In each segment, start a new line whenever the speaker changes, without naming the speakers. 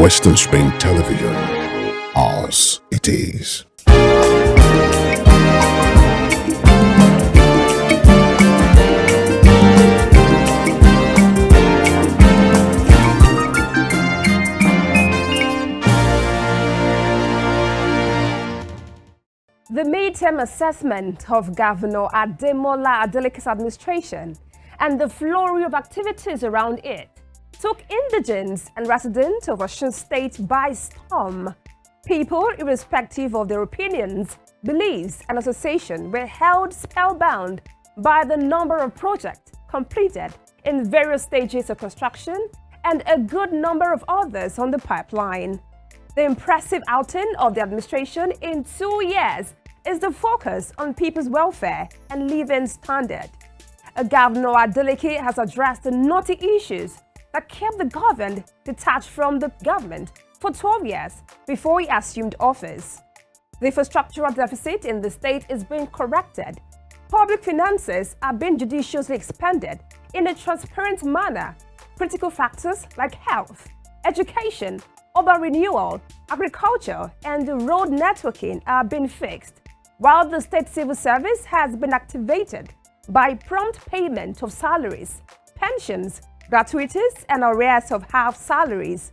Western Spring Television, ours it is.
The midterm assessment of Governor Ademola Adeleke's administration and the flurry of activities around it took indigents and residents of Osun State by storm. People, irrespective of their opinions, beliefs, and association, were held spellbound by the number of projects completed in various stages of construction and a good number of others on the pipeline. The impressive outing of the administration in 2 years is the focus on people's welfare and living standard. Governor Adeleke has addressed the knotty issues that kept the government detached from the government for 12 years before he assumed office. The infrastructural deficit in the state is being corrected. Public finances are being judiciously expended in a transparent manner. Critical factors like health, education, urban renewal, agriculture, and the road networking are being fixed, while the state civil service has been activated by prompt payment of salaries, pensions, gratuities, and arrears of half salaries.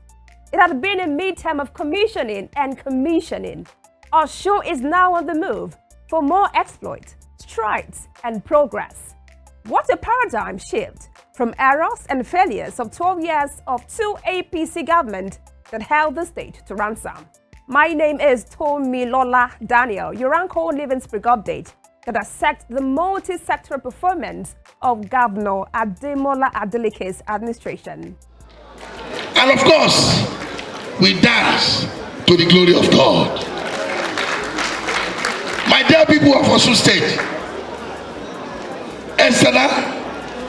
It had been a midterm of commissioning and commissioning. Our show is now on the move for more exploit, strides, and progress. What a paradigm shift from errors and failures of 12 years of 2 APC government that held the state to ransom. My name is Tomilola Daniel, your Anchor Living Spring update that dissects the multi-sectoral performance of Governor Ademola Adeleke's administration.
And of course, we dance to the glory of God. My dear people of Osun State, external,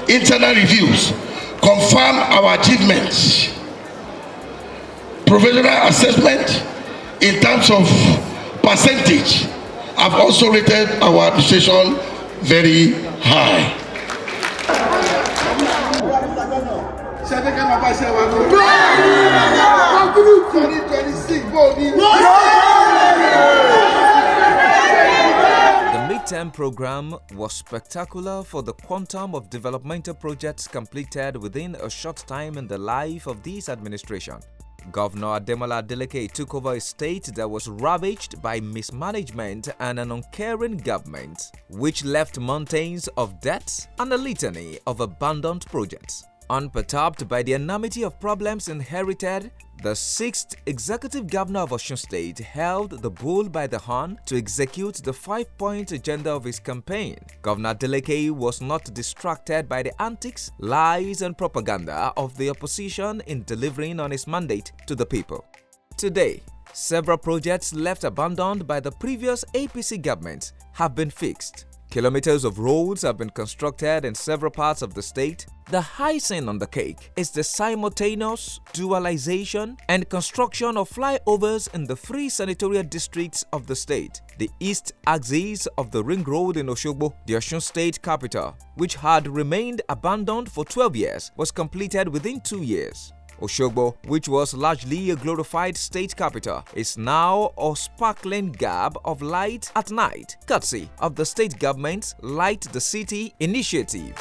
internal reviews confirm our achievements. Professional assessment in terms of percentage have also rated our administration very high.
The midterm program was spectacular for the quantum of developmental projects completed within a short time in the life of this administration. Governor Ademola Adeleke took over a state that was ravaged by mismanagement and an uncaring government, which left mountains of debts and a litany of abandoned projects. Unperturbed by the enormity of problems inherited, the 6th Executive Governor of Osun State held the bull by the horn to execute the 5-point agenda of his campaign. Governor Adeleke was not distracted by the antics, lies, and propaganda of the opposition in delivering on his mandate to the people. Today, several projects left abandoned by the previous APC government have been fixed. Kilometers of roads have been constructed in several parts of the state. The icing on the cake is the simultaneous dualization and construction of flyovers in the 3 senatorial districts of the state. The east axis of the ring road in Osogbo, the Osun State capital, which had remained abandoned for 12 years, was completed within 2 years. Osogbo, which was largely a glorified state capital, is now a sparkling gab of light at night, courtesy of the state government's Light the City initiative.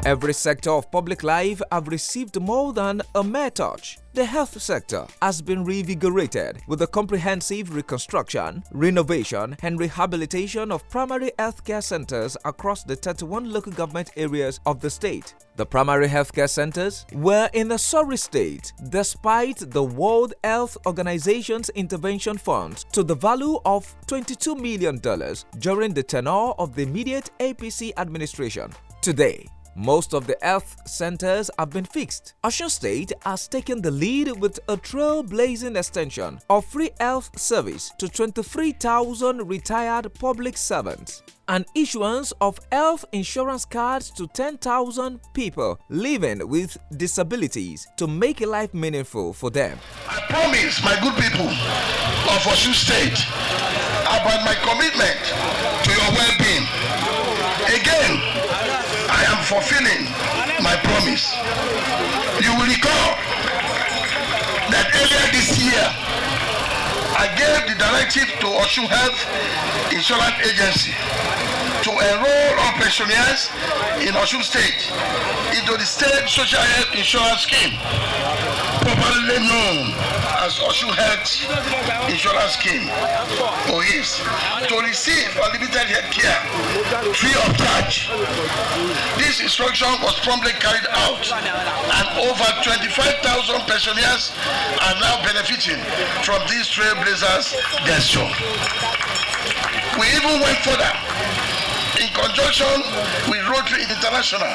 Every sector of public life have received more than a mere touch. The health sector has been revigorated with a comprehensive reconstruction, renovation, and rehabilitation of primary healthcare centers across the 31 local government areas of the state. The primary healthcare centers were in a sorry state despite the World Health Organization's intervention funds to the value of $22 million during the tenure of the immediate APC administration. Today, most of the health centers have been fixed. Osun State has taken the lead with a trailblazing extension of free health service to 23,000 retired public servants, and issuance of health insurance cards to 10,000 people living with disabilities to make life meaningful for them.
I promise my good people of Osun State about my commitment to your well-being. Again, I am fulfilling my promise. You will recall that earlier this year, I gave the directive to Osun Health Insurance Agency to enroll all pensioners in Osun State into the State Social Health Insurance Scheme, popularly known as Osun Health Insurance Scheme, OHIS, to receive unlimited health care free of charge. This instruction was promptly carried out, and over 25,000 pensioners are now benefiting from this trailblazers gesture. We even went further in conjunction with Rotary International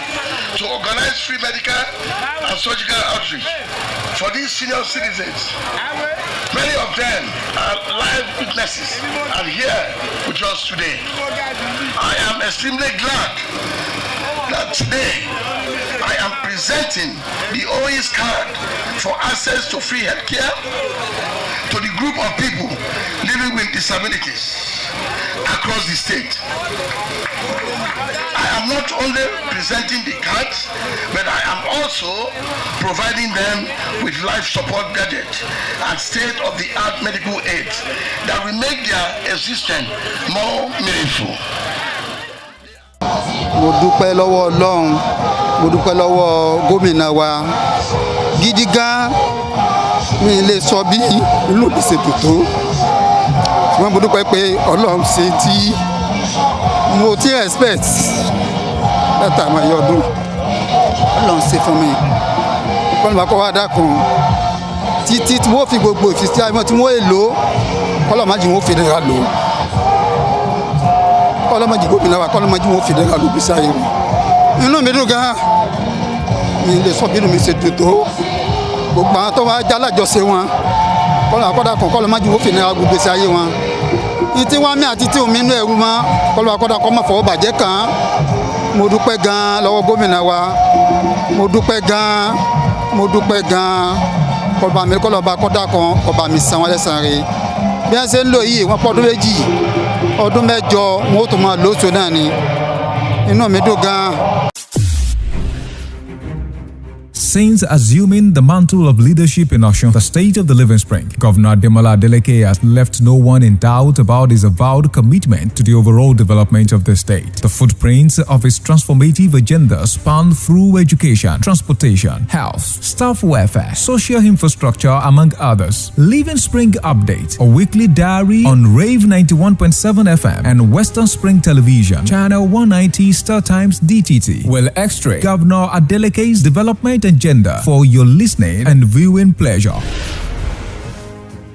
to organize free medical and surgical outreach for these senior citizens. Many of them are live witnesses and here with us today. I am extremely glad that today I am presenting the OHIS card for access to free health care to the group of people living with disabilities across the state. I am not only presenting the cards, but I am also providing them with life support gadgets and state-of-the-art medical aids that will make their existence more meaningful.
Mo dúpẹ́ lọ́wọ́ Ọlọ́run, mo dúpẹ́ lọ́wọ́ gómìnà wa gidi gan. Mi lè sọ bí ìlú mi ṣe tó. Ṣùgbọ́n mo dúpẹ́ pé Ọlọ́run ṣe tí mo ti expect látàmọ́ ẹ̀yọ́ ọdún. Ọlọ́run ṣe fún mi. Kọ́lọ́mà kọ́ wá dákun títí tí wọ́n fi gbogbo ìfisí àìmọ́ tí wọ́n èlò kọ́lọ́mà jì wọ́n fi dẹ́ra lò. Kọ́lọ́mà jì gómìnà wa kọ́lọ́mà jì wọ́n fi dẹ́ra lò bí sáyé wọn. Inú mi dùn gan. Mi lè sọ bí inú mi ṣe dùn tó. Gbogbo àwọn tó wá jálájọṣe wọn kọ́lọ́mà kọ́ dákun kọ́lọ́mà jì wọ́n fi dẹ́ra lò bí sáyé wọn. Ìtí wá mi àti tí omi inú ẹ̀rú mọ́ kọ́lọ́mà kọ́ dákun má fọwọ́ bàjẹ́ kàn. Mo dúpẹ́ gan lọ́wọ́ gómìnà wa. Mo dúpẹ́ gan. Kọ́lọ́mà kọ́ dákun ọba mi san wọ́n lẹ́san rẹ̀. Bí wọ́n ṣe ń lò yìí wọ́n pọ̀ ọdún méjì ọdún mẹ́jọ wọn ó tún máa lóṣù náà ni. Inú mi dùn gan.
Since assuming the mantle of leadership in Osun, the state of the living spring, Governor Ademola Adeleke has left no one in doubt about his avowed commitment to the overall development of the state. The footprints of his transformative agenda span through education, transportation, health, staff welfare, social infrastructure, among others. Living Spring Update, a weekly diary on Rave 91.7 FM and Western Spring Television, Channel 190 Star Times DTT, will extract Governor Adeleke's development agenda for your listening and viewing pleasure.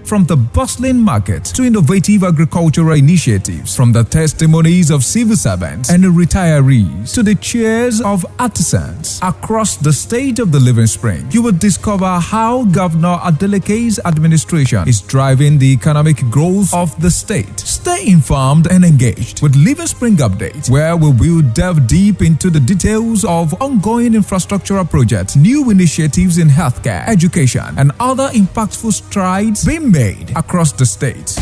From the bustling market to innovative agricultural initiatives, from the testimonies of civil servants and retirees to the cheers of artisans across the state of the living spring, you will discover how Governor Adeleke's administration is driving the economic growth of the state. Stay informed and engaged with Living Spring Update, where we will delve deep into the details of ongoing infrastructural projects, new initiatives in healthcare, education, and other impactful strides being made across the state.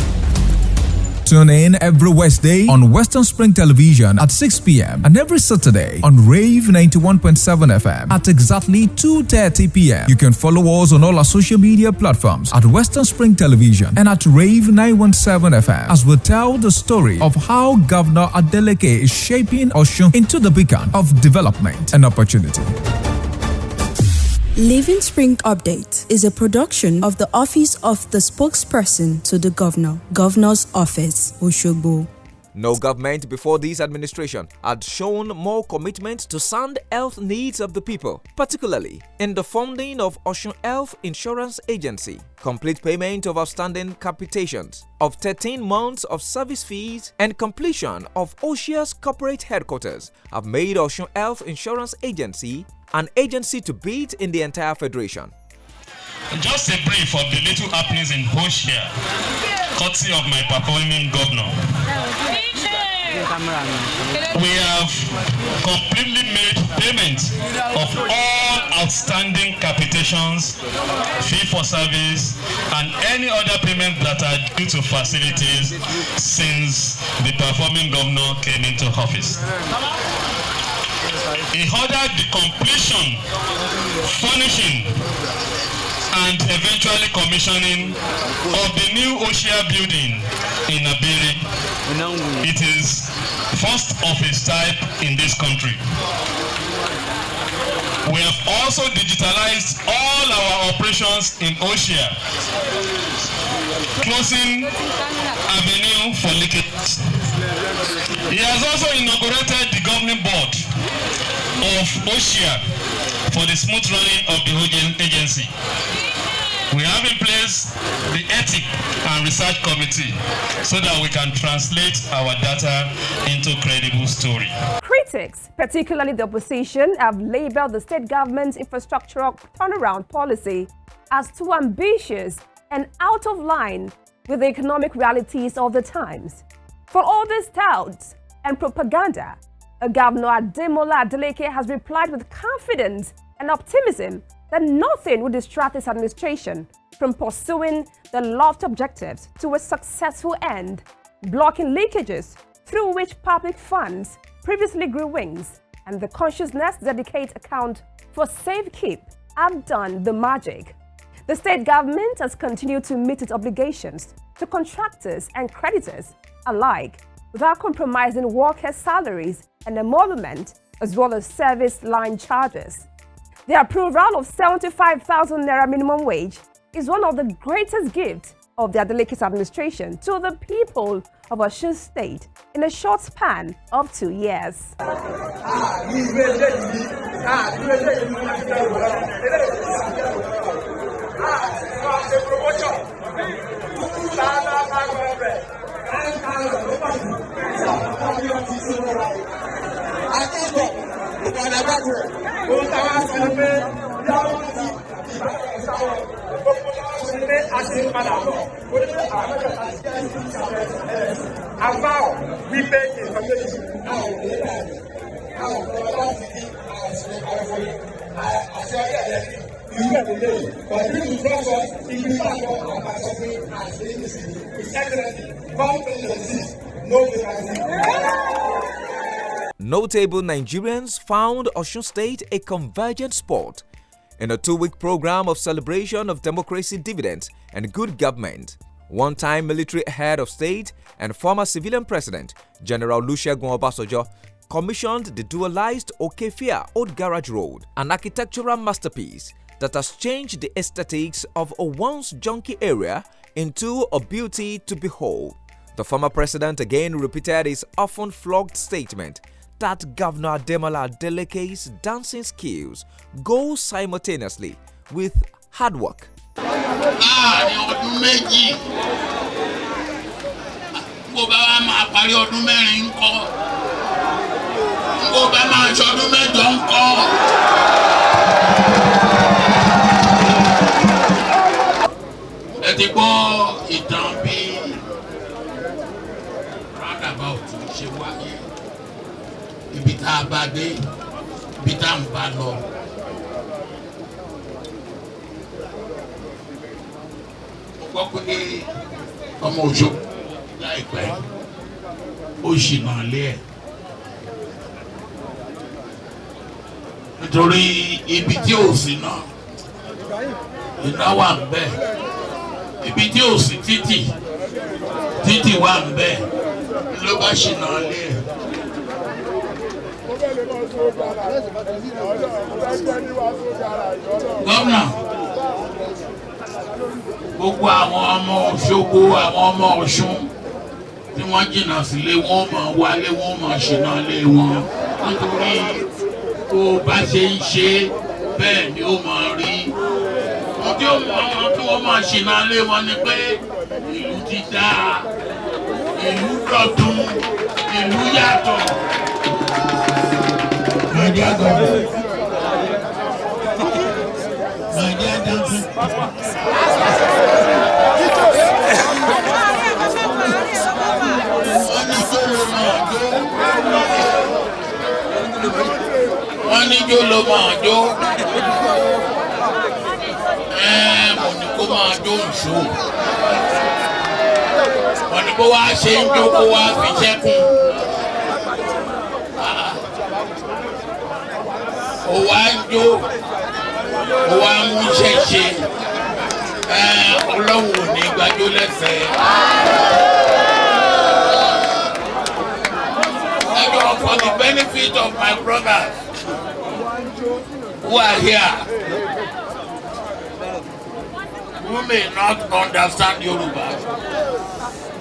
Tune in every Wednesday on Western Spring Television at 6 p.m. and every Saturday on Rave 91.7 FM at exactly 2:30 p.m. You can follow us on all our social media platforms at Western Spring Television and at Rave 917 FM as we tell the story of how Governor Adeleke is shaping Osun into the beacon of development and opportunity.
Living Spring Update is a production of the Office of the Spokesperson to the Governor, Governor's Office, Oshogbo.
No government before this administration had shown more commitment to sound health needs of the people, particularly in the funding of Osun Health Insurance Agency, complete payment of outstanding capitations, of 13 months of service fees, and completion of OSHA's corporate headquarters have made Osun Health Insurance Agency an agency to beat in the entire federation.
Just a brief of the little happenings in OSHA, courtesy of my performing governor. We have completely made payment of all outstanding capitations, fee for service, and any other payment that are due to facilities since the performing governor came into office. He ordered the completion, furnishing, and eventually commissioning of the new OSHA building in Abiri. It is first of its type in this country. We have also digitalized all our operations in OSHA, closing avenue for leakage. He has also inaugurated the governing board of OSHA for the smooth running of the agency. We have in place the Ethic and Research Committee so that we can translate our data into credible story.
Critics, particularly the opposition, have labeled the state government's infrastructural turnaround policy as too ambitious and out of line with the economic realities of the times. For all these touts and propaganda, Governor Ademola Adeleke has replied with confidence and optimism that nothing will distract his administration from pursuing the lofty objectives to a successful end, blocking leakages through which public funds previously grew wings, and the consciousness dedicate account for safekeep have done the magic. The state government has continued to meet its obligations to contractors and creditors alike without compromising workers' salaries and emolument, as well as service line charges. The approval of 75,000 Naira minimum wage is one of the greatest gifts of the Adeleke's administration to the people of Osun State in a short span of 2 years.
Notable Nigerians found Osun State a convergent spot in a 2-week program of celebration of democracy dividends and good government. One-time military head of state and former civilian president, General Olusegun Obasanjo, commissioned the dualized Okefia Old Garage Road, an architectural masterpiece that has changed the aesthetics of a once junky area into a beauty to behold. The former president again repeated his often flogged statement that Governor Ademola Adeleke's dancing skills go simultaneously with hard work.
Ibi tá a bá dé, ibi tá ń bá lọ. Mo gbọ́ pé ọmọ Òjó láìpẹ́ ó ṣìnà lé ẹ̀ nítorí ibi tí ò sí náà iná wà ń bẹ ibi tí ò sí títì wà ń bẹ ló bá ṣìnà lé ẹ̀. Gómìnà gbogbo àwọn ọmọ Òṣogbo àwọn ọmọ Ọ̀ṣun tí wọ́n jìnnà sílé wọn máa wálé wọn máa ṣìnà lé wọn nítorí tó bá ṣe ń ṣe bẹ́ẹ̀ ni ó máa rí wọ́n tí wọ́n máa ṣìnà lé wọn ni pé ìlú ti dáa ìlú dọ̀tun ìlú yàtọ̀. My dear God. My dear dancing. Wọ́n ní jó ló máa jó. Mo ní kó máa jó nṣó. Wọ́n ní kó wá ṣe ń jó kó wá fi ṣẹ́kùn. Ó wá ń jó ó wá ń mú ṣẹ́ṣe Ọlọ́run ò ní gbájú lẹ́sẹ̀. For the benefit of my brothers who are here, who may not understand Yoruba,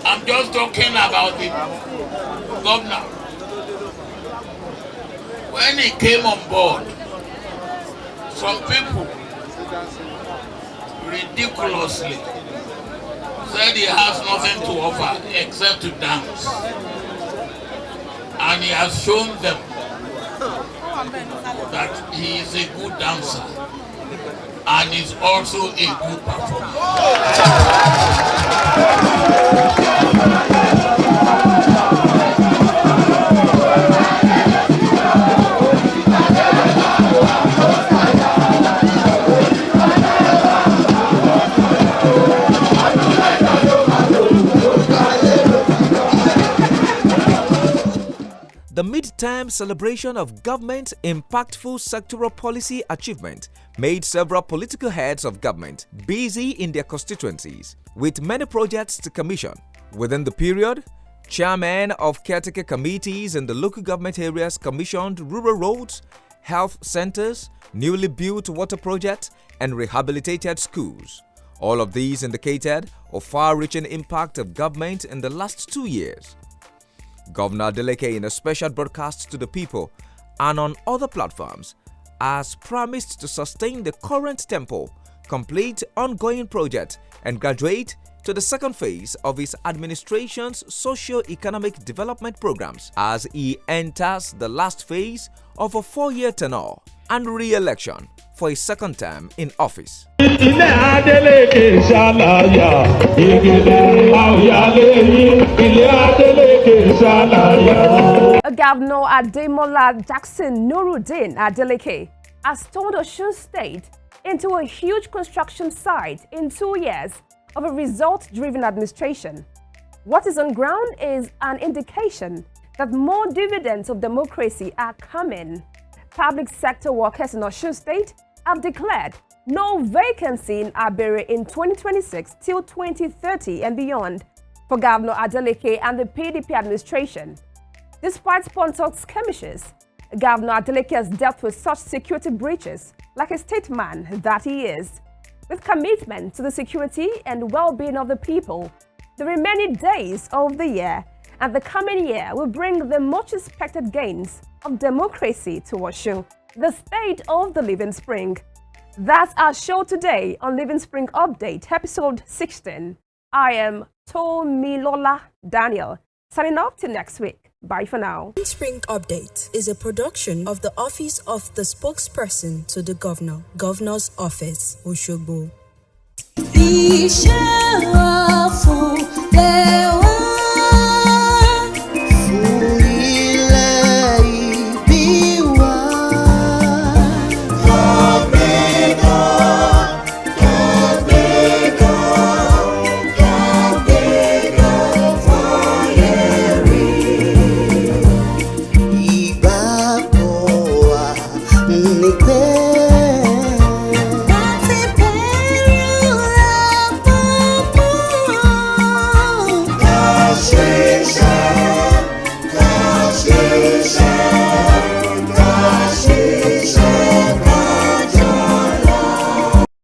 I'm just talking about the governor. When he came on board, some people ridiculously said he has nothing to offer except to dance. And he has shown them that he is a good dancer and is also a good performer.
The mid-term celebration of government's impactful sectoral policy achievement made several political heads of government busy in their constituencies, with many projects to commission. Within the period, chairmen of caretaker committees in the local government areas commissioned rural roads, health centers, newly built water projects, and rehabilitated schools. All of these indicated a far-reaching impact of government in the last 2 years. Governor Adeleke, in a special broadcast to the people and on other platforms, has promised to sustain the current tempo, complete ongoing project, and graduate to the second phase of his administration's socio-economic development programs as he enters the last phase of a 4-year tenure and re-election for his second term in office.
Governor Ademola Adeleke has turned Osun State into a huge construction site in 2 years of a result-driven administration. What is on ground is an indication that more dividends of democracy are coming. Public sector workers in Osun State have declared no vacancy in Abere in 2026 till 2030 and beyond for Governor Adeleke and the PDP administration. Despite sponsored skirmishes, Governor Adeleke has dealt with such security breaches like a statesman that he is. With commitment to the security and well-being of the people, the remaining days of the year and the coming year will bring the much-expected gains of democracy to Osun, the state of the Living Spring. That's our show today on Living Spring Update, episode 16. I am Tomilola Daniel, signing off till next week. Bye for now.
Living Spring Update is a production of the Office of the Spokesperson to the Governor, Governor's Office, Osogbo.